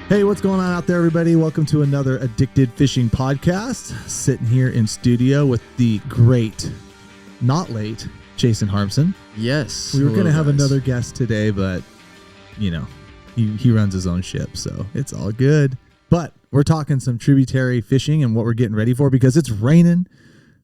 Hey, what's going on out there, everybody? Welcome to another Addicted Fishing podcast. Sitting here in studio with the great, not late, Jason Harmsen. Yes. We were going to have another guest today, but, you know, he runs his own ship, so it's all good. But we're talking some tributary fishing and what we're getting ready for because it's raining.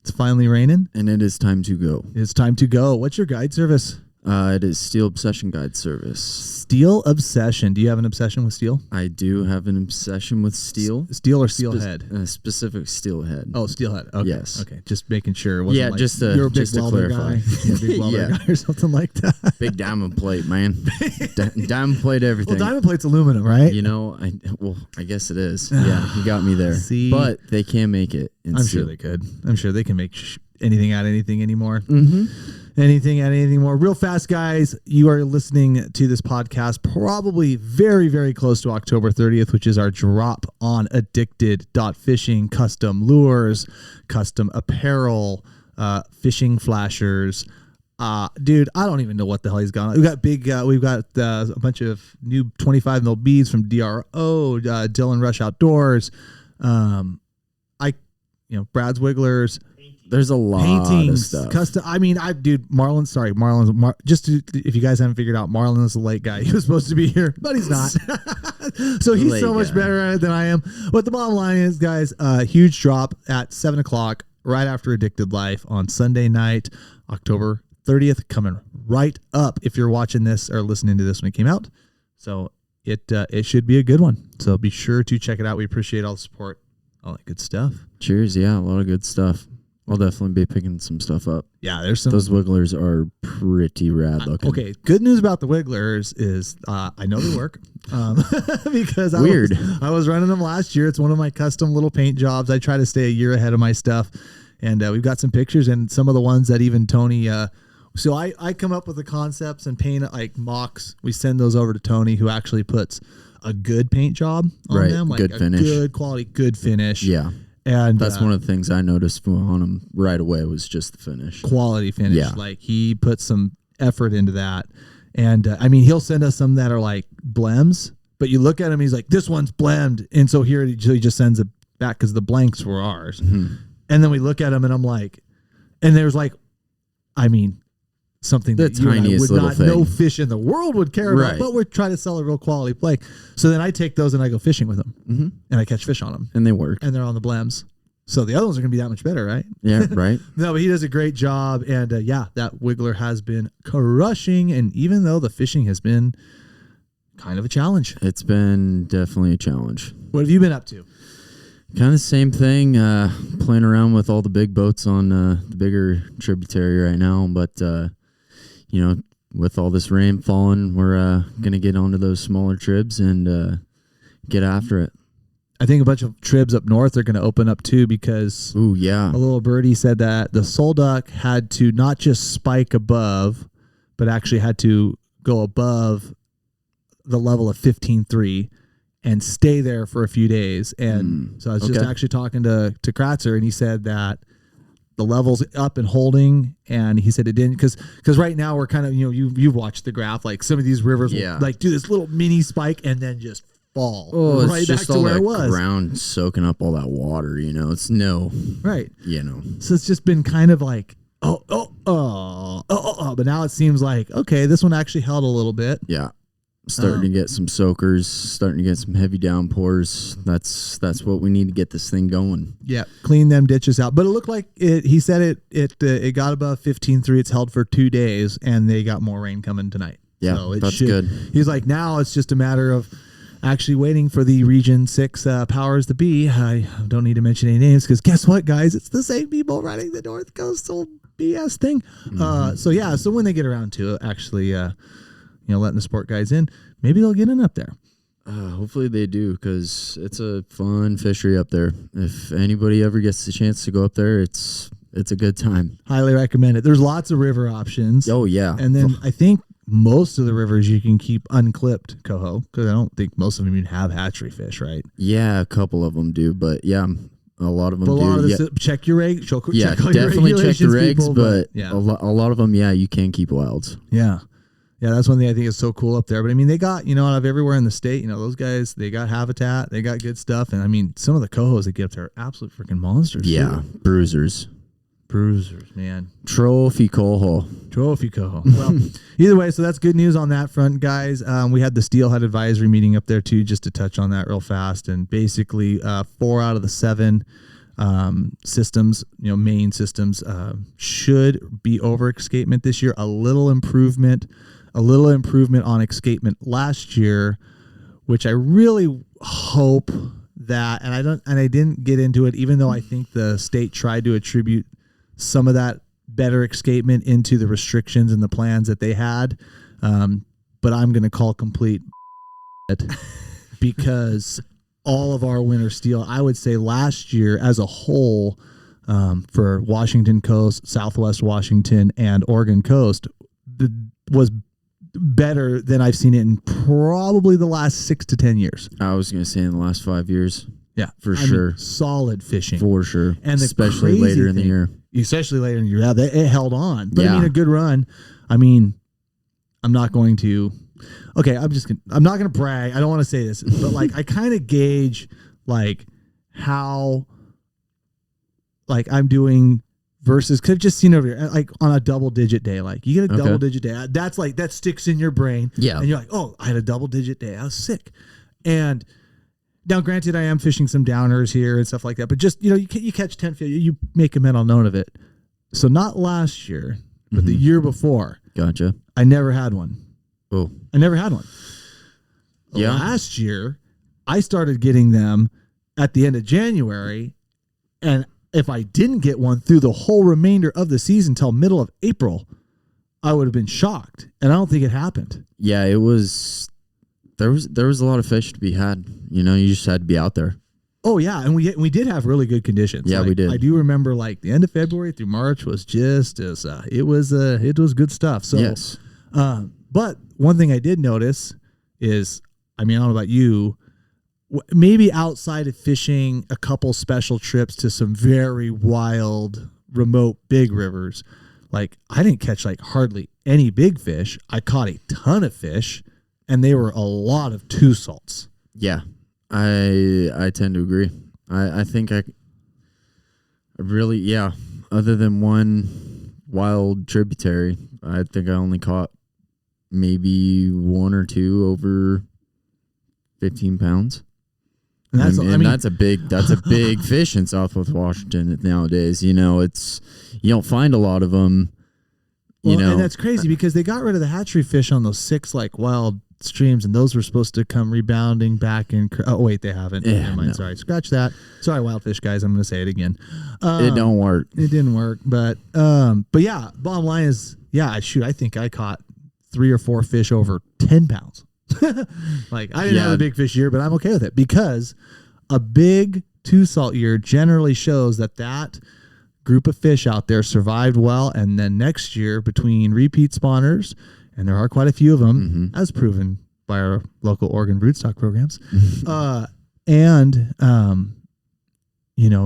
It's finally raining. And it is time to go. It's time to go. What's your guide service? It is Steel Obsession Guide Service. Steel Obsession. Do you have an obsession with steel? I do have an obsession with steel. Steel or steelhead? Specific steelhead. Oh, steelhead. Okay. Yes. Okay. Just making sure. It wasn't you're a big welder guy. You're a big welder guy or something like that. Big diamond plate, man. Diamond plate everything. Well, diamond plate's aluminum, right? You know, I guess it is. Yeah, you got me there. See? But they can make it in I'm steel. sure they could. I'm sure they can make anything out of anything anymore. Mm-hmm. Anything out of anything more. Real fast, guys, you are listening to this podcast probably very, very close to October 30th, which is our drop on addicted.fishing, custom lures, custom apparel, fishing flashers. Dude, I don't even know what the hell he's got on. We've got a bunch of new 25 mil beads from DRO, Dylan Rush Outdoors, Brad's Wigglers. There's a lot paintings, of stuff. Custom. I mean, Marlon's. If you guys haven't figured out, Marlon is the late guy. He was supposed to be here, but he's not. So he's so much better at it than I am. But the bottom line is, guys, huge drop at 7:00 right after Addicted Life on Sunday night, October 30th, coming right up. If you're watching this or listening to this when it came out, so it should be a good one. So be sure to check it out. We appreciate all the support, all that good stuff. Cheers! Yeah, a lot of good stuff. I'll definitely be picking some stuff up. Yeah, there's some. Those wigglers are pretty rad looking. Okay, good news about the wigglers is I know they work because I was running them last year. It's one of my custom little paint jobs. I try to stay a year ahead of my stuff, and we've got some pictures and some of the ones that even Tony. So I come up with the concepts and paint it like mocks. We send those over to Tony, who actually puts a good paint job on them, like good finish, good quality, good finish. Yeah. And that's one of the things I noticed on him right away was just the finish. Quality finish. Yeah. Like he put some effort into that. And he'll send us some that are like blems, but you look at him, he's like, this one's blemmed. And so here he just sends it back because the blanks were ours. Mm-hmm. And then we look at him and I'm like, and there's like, something the that you and I would not, thing. no fish in the world would care about, right. But we're trying to sell a real quality play. So then I take those and I go fishing with them, mm-hmm. and I catch fish on them, and they work, and they're on the blems. So the other ones are going to be that much better, right? Yeah, right. No, but he does a great job, and that wiggler has been crushing. And even though the fishing has been kind of a challenge, it's been definitely a challenge. What have you been up to? Kind of the same thing, playing around with all the big boats on the bigger tributary right now, but with all this rain falling, we're going to get onto those smaller tribs and get after it. I think a bunch of tribs up north are going to open up too because a little birdie said that the soul duck had to not just spike above, but actually had to go above the level of 15.3 and stay there for a few days. And so I was just actually talking to Kratzer, and he said that the level's up and holding, and he said it didn't because right now we're kind of, you've watched the graph, like some of these rivers will like do this little mini spike and then just fall right back to where it was. Ground soaking up all that water, it's right. So it's just been kind of like but now it seems like okay, this one actually held a little bit. Yeah. Starting to get some soakers, starting to get some heavy downpours. That's what we need to get this thing going. Yeah, clean them ditches out. But it looked like it. He said it got above 15.3. It's held for 2 days, and they got more rain coming tonight. Yeah, so that's good. He's like, now it's just a matter of actually waiting for the Region 6 powers to be. I don't need to mention any names because guess what, guys? It's the same people running the North Coastal BS thing. Mm-hmm. So when they get around to it, actually. Letting the sport guys in, maybe they'll get in up there. Hopefully they do, because it's a fun fishery up there. If anybody ever gets the chance to go up there, it's a good time. Highly recommend it. There's lots of river options. Oh, yeah. And then I think most of the rivers you can keep unclipped, coho, because I don't think most of them even have hatchery fish, right? Yeah, a couple of them do, but yeah, a lot of them do. Check your regs. Definitely check the regs, but a lot of them, you can keep wilds. Yeah. Yeah, that's one thing I think is so cool up there. But I mean, they got, out of everywhere in the state, those guys, they got habitat, they got good stuff. And I mean, some of the cohos they get up there are absolute freaking monsters. Yeah, too. Bruisers, man. Trophy coho. Well, either way, so that's good news on that front, guys. We had the Steelhead Advisory meeting up there too, just to touch on that real fast. And basically, 4 out of the 7 systems, main systems, should be over escapement this year. A little improvement on escapement last year, which I really hope that, and I didn't get into it, even though I think the state tried to attribute some of that better escapement into the restrictions and the plans that they had. But I'm going to call complete because all of our winter steel, I would say last year as a whole, for Washington Coast, Southwest Washington, and Oregon Coast, was better than I've seen it in probably the last 6 to 10 years. I was going to say in the last 5 years. Yeah, for sure. Solid fishing. For sure. And especially later in the year. Especially later in the year. Yeah, it held on. But yeah. I mean, a good run. I mean, I'm not going to. Okay, I'm not going to brag. I don't want to say this, but like I kind of gauge like how like I'm doing versus could have just seen over here like on a double-digit day. Like you get a double-digit day. That's like that sticks in your brain. Yeah. And you're like, oh, I had a double-digit day. I was sick. And now, granted, I am fishing some downers here and stuff like that, but just, you catch 10 fish, you make a mental note of it. So not last year, but the year before. Gotcha. I never had one. Oh. I never had one. Yeah. Last year, I started getting them at the end of January, and if I didn't get one through the whole remainder of the season till middle of April, I would have been shocked, and I don't think it happened. Yeah, it was... There was a lot of fish to be had. You just had to be out there. Oh yeah, and we did have really good conditions. Yeah, we did. I do remember like the end of February through March was just as it was good stuff. So yes. But one thing I did notice is, I mean, I don't know about you, maybe outside of fishing a couple special trips to some very wild, remote, big rivers, like I didn't catch like hardly any big fish. I caught a ton of fish. And they were a lot of 2 salts. Yeah, I tend to agree. I think I really, yeah, other than one wild tributary, I think I only caught maybe 1 or 2 over 15 pounds. And that's a big fish in Southwest Washington nowadays. You don't find a lot of them. And that's crazy because they got rid of the hatchery fish on those 6 like wild streams, and those were supposed to come rebounding back in. Oh wait, they haven't. Yeah, never mind. No. Sorry, scratch that. Sorry, wildfish guys. I'm going to say it again. It don't work. It didn't work, but yeah. Bottom line is, yeah. I think I caught 3 or 4 fish over 10 pounds. Like I didn't have a big fish year, but I'm okay with it because a big 2 salt year generally shows that group of fish out there survived well, and then next year between repeat spawners. And there are quite a few of them, as proven by our local Oregon broodstock programs.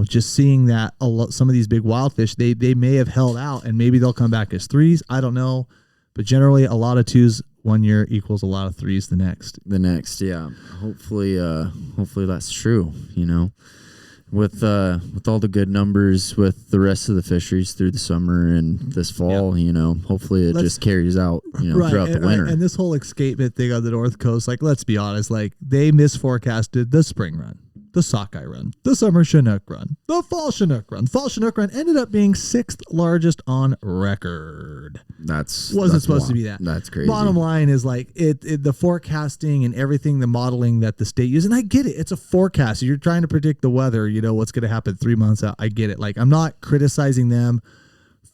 Just seeing that some of these big wild fish, they may have held out, and maybe they'll come back as 3s. I don't know. But generally, a lot of 2s one year equals a lot of 3s the next. Yeah. Hopefully that's true, With all the good numbers with the rest of the fisheries through the summer and this fall, hopefully it just carries out, throughout the winter. And this whole escapement thing on the North Coast, like, let's be honest, like they misforecasted the spring run, the sockeye run, the summer Chinook run, the fall Chinook run. Fall Chinook run ended up being 6th largest on record. Wasn't supposed to be that. That's crazy. Bottom line is like the forecasting and everything, the modeling that the state uses, and I get it. It's a forecast. You're trying to predict the weather. What's going to happen 3 months out. I get it. Like I'm not criticizing them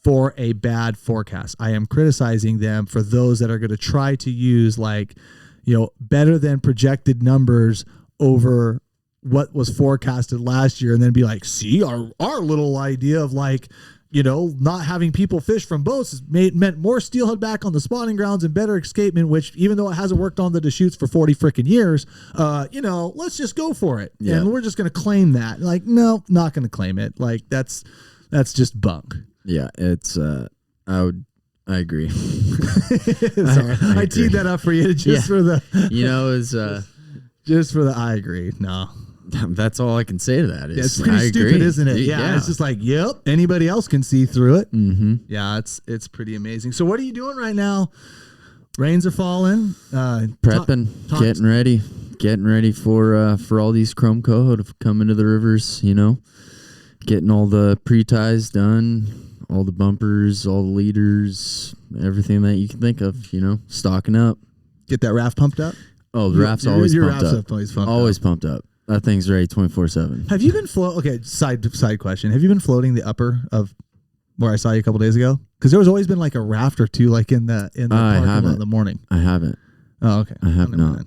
for a bad forecast. I am criticizing them for those that are going to try to use better than projected numbers over what was forecasted last year, and then be like, see, our little idea of not having people fish from boats meant more steelhead back on the spawning grounds and better escapement, which even though it hasn't worked on the Deschutes for 40 freaking years, let's just go for it. Yeah. And we're just going to claim that. Like, no, not going to claim it. Like that's just bunk. Yeah. It's, I agree. Sorry, I teed that up for you for the. Just for the. I agree. No. That's all I can say to that. It's pretty stupid, isn't it? Yeah, it's just like, yep, anybody else can see through it. Mm-hmm. Yeah, it's pretty amazing. So what are you doing right now? Rains are falling. Prepping, getting ready for all these chrome coho to come into the rivers. Getting all the pre-ties done, all the bumpers, all the leaders, everything that you can think of. Stocking up. Get that raft pumped up. Oh, the raft's always pumped up. Always pumped up. That thing's ready 24/7. Have you been Okay, side question. Have you been floating the upper of where I saw you a couple days ago? Because there was always been like a raft or two, like in the parking lot in the morning. I haven't. Oh, okay. I have not.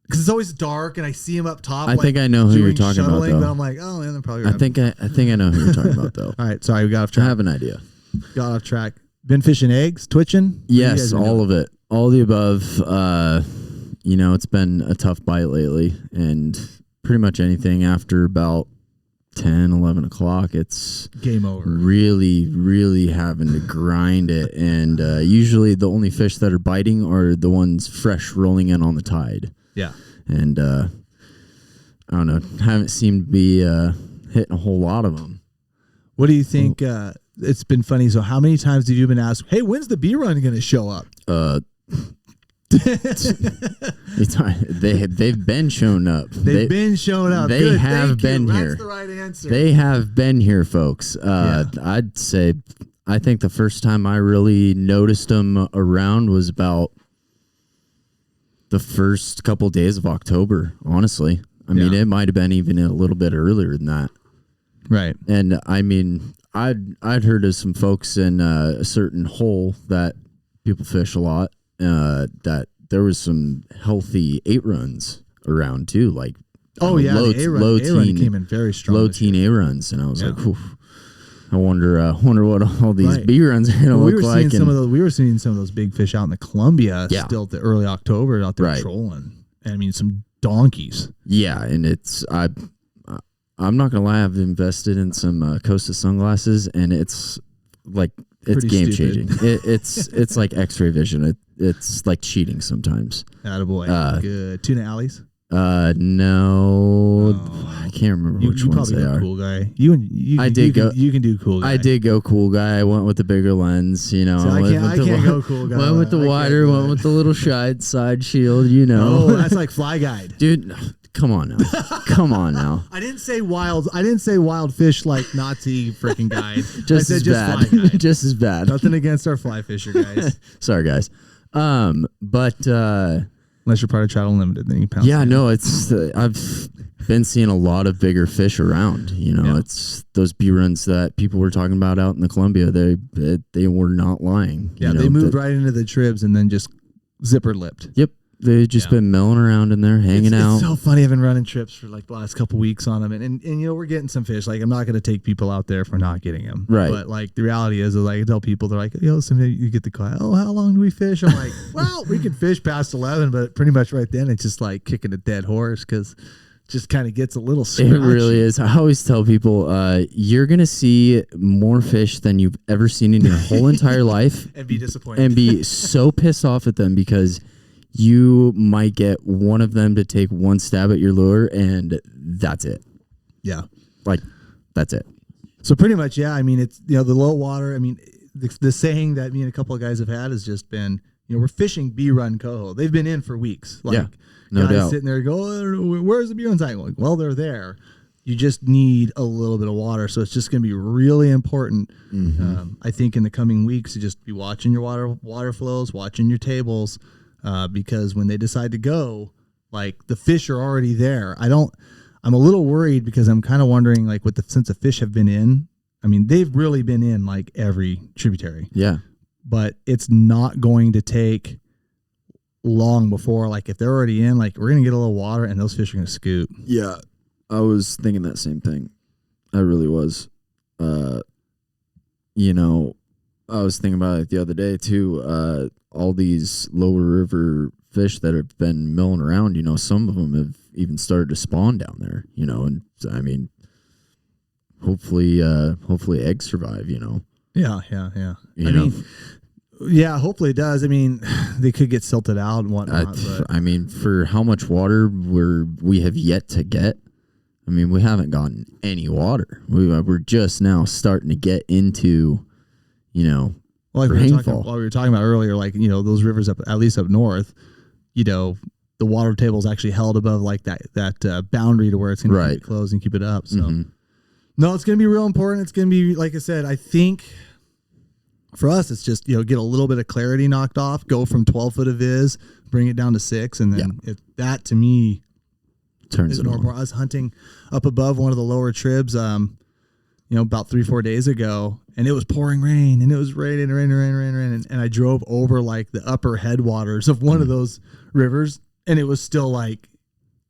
Because it's always dark, and I see him up top. I think I know who you're talking about, though. But I'm like, oh, yeah, they're probably. I think I know who you're talking about, though. All right, sorry, we got off track. I have an idea. Got off track. Been fishing eggs, twitching. Yes, all of it, all the above. It's been a tough bite lately, and pretty much anything after about 10, 11 o'clock, it's game over. Really, really having to grind it. And usually the only fish that are biting are the ones fresh rolling in on the tide. Yeah. And I don't know, haven't seemed to be hitting a whole lot of them. What do you think? It's been funny. So how many times have you been asked, hey, when's the bee run going to show up? They've been shown up. They've been shown up. They Good, have been here. That's the right answer. They have been here, folks. I'd say, I think the first time I really noticed them around was about the first couple days of October. Honestly, I mean, it might have been even a little bit earlier than that. Right. And I mean, I'd heard of some folks in a certain hole that people fish a lot. That there was some healthy 8 runs around too, like low teen came in very strong. Low teen 8 runs, and I was like, oof, I wonder what all these B runs are gonna look like. We were seeing some of those big fish out in the Columbia still at the early October out there trolling. And I mean, some donkeys. Yeah, and I'm not gonna lie, I've invested in some Costa sunglasses, and it's like it's game changing. It's like X-ray vision. It's like cheating sometimes. Attaboy. Good. Tuna alleys? No. I can't remember which ones they are. Cool guy. You can do cool guy. I did go cool guy. I went with the bigger lens, So I can't go cool guy. Went with the wider, went with the little side shield, Oh, that's like Fly Guide. Dude, come on now. Come on now. I didn't say wild fish like Nazi freaking guide. Just as bad. Fly guide. Just as bad. Nothing against our fly fisher guys. Sorry guys. But unless you're part of Trout Unlimited, then you pound. Yeah, no, I've been seeing a lot of bigger fish around. It's those B runs that people were talking about out in the Columbia. They were not lying. Yeah, they moved right into the tribs and then just zipper lipped. Yep. They've just been milling around in there, hanging out. It's so funny. I've been running trips for like the last couple weeks on them, and we're getting some fish. Like, I'm not going to take people out there for not getting them. Right. But like the reality is like I tell people, they're like, someday you get the call. Oh, how long do we fish? I'm like, well, we can fish past 11, but pretty much right then it's just like kicking a dead horse because just kind of gets a little scratchy. It really is. I always tell people, you're going to see more fish than you've ever seen in your whole entire life. And be disappointed. And be so pissed off at them because you might get one of them to take one stab at your lure, and that's it. Yeah. Like, that's it. So pretty much, yeah, I mean, it's, the low water, I mean, the saying that me and a couple of guys have had has just been, we're fishing B-run coho. They've been in for weeks. Like, no guys doubt. sitting there go, where's the B-runs at? Like, well, they're there. You just need a little bit of water. So it's just going to be really important, I think, in the coming weeks to just be watching your water flows, watching your tables, because when they decide to go, like, the fish are already there. I'm a little worried because I'm kind of wondering, like, since the fish have been in, I mean, they've really been in like every tributary. Yeah. But it's not going to take long before, like, if they're already in, like, we're going to get a little water and those fish are going to scoot. Yeah. I was thinking that same thing. I really was. I was thinking about it the other day too. All these lower river fish that have been milling around, some of them have even started to spawn down there, and I mean, hopefully eggs survive, Yeah. I mean, Yeah, hopefully it does. I mean, they could get silted out and whatnot. I mean, for how much water we have yet to get, I mean, we haven't gotten any water. We're just now starting to get into, like rainfall. we were talking about earlier, like, those rivers up, at least up north, the water table is actually held above like that boundary to where it's going to keep it closed and keep it up. So, no, it's going to be real important. It's going to be, like I said, I think for us, it's just, get a little bit of clarity knocked off, go from 12 foot of viz, bring it down to 6. And then that to me turns is it more on. important. I was hunting up above one of the lower tribs, about 3-4 days ago, and it was pouring rain, and it was raining. And I drove over like the upper headwaters of one of those rivers, and it was still like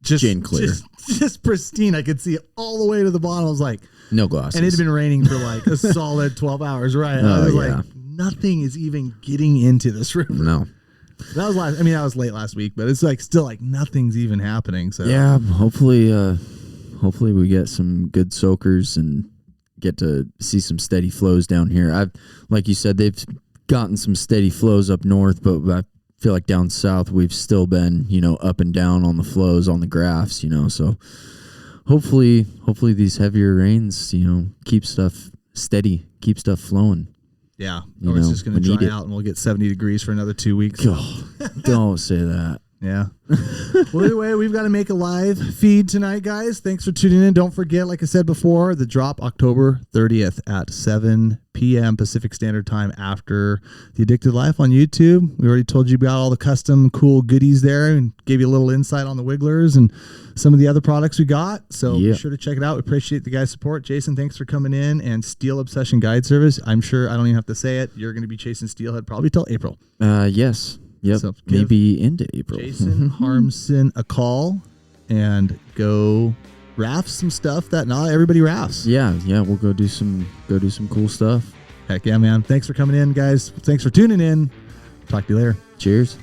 just clear, just pristine. I could see it all the way to the bottom. I was like, no glasses. And it had been raining for like a solid 12 hours, right? I was like, nothing is even getting into this river. No. That was late last week, but it's like still like nothing's even happening. So yeah, hopefully we get some good soakers and get to see some steady flows down here. Like you said, they've gotten some steady flows up north, but I feel like down south we've still been, up and down on the flows on the graphs, so hopefully these heavier rains, keep stuff steady, keep stuff flowing. Yeah, or it's just going to dry out and we'll get 70 degrees for another 2 weeks. Oh, don't say that. Yeah. Well, anyway, we've got to make a live feed tonight, guys. Thanks for tuning in. Don't forget, like I said before, the drop October 30th at 7 p.m. Pacific Standard Time after The Addicted Life on YouTube. We already told you about all the custom cool goodies there and gave you a little insight on the Wigglers and some of the other products we got. So be sure to check it out. We appreciate the guys' support. Jason, thanks for coming in. And Steel Obsession Guide Service. I'm sure I don't even have to say it. You're going to be chasing steelhead probably till April. Yes. Yep, so maybe into April. Jason Harmsen a call and go raft some stuff that not everybody rafts. Yeah, we'll go do some cool stuff. Heck yeah, man. Thanks for coming in, guys. Thanks for tuning in. Talk to you later. Cheers.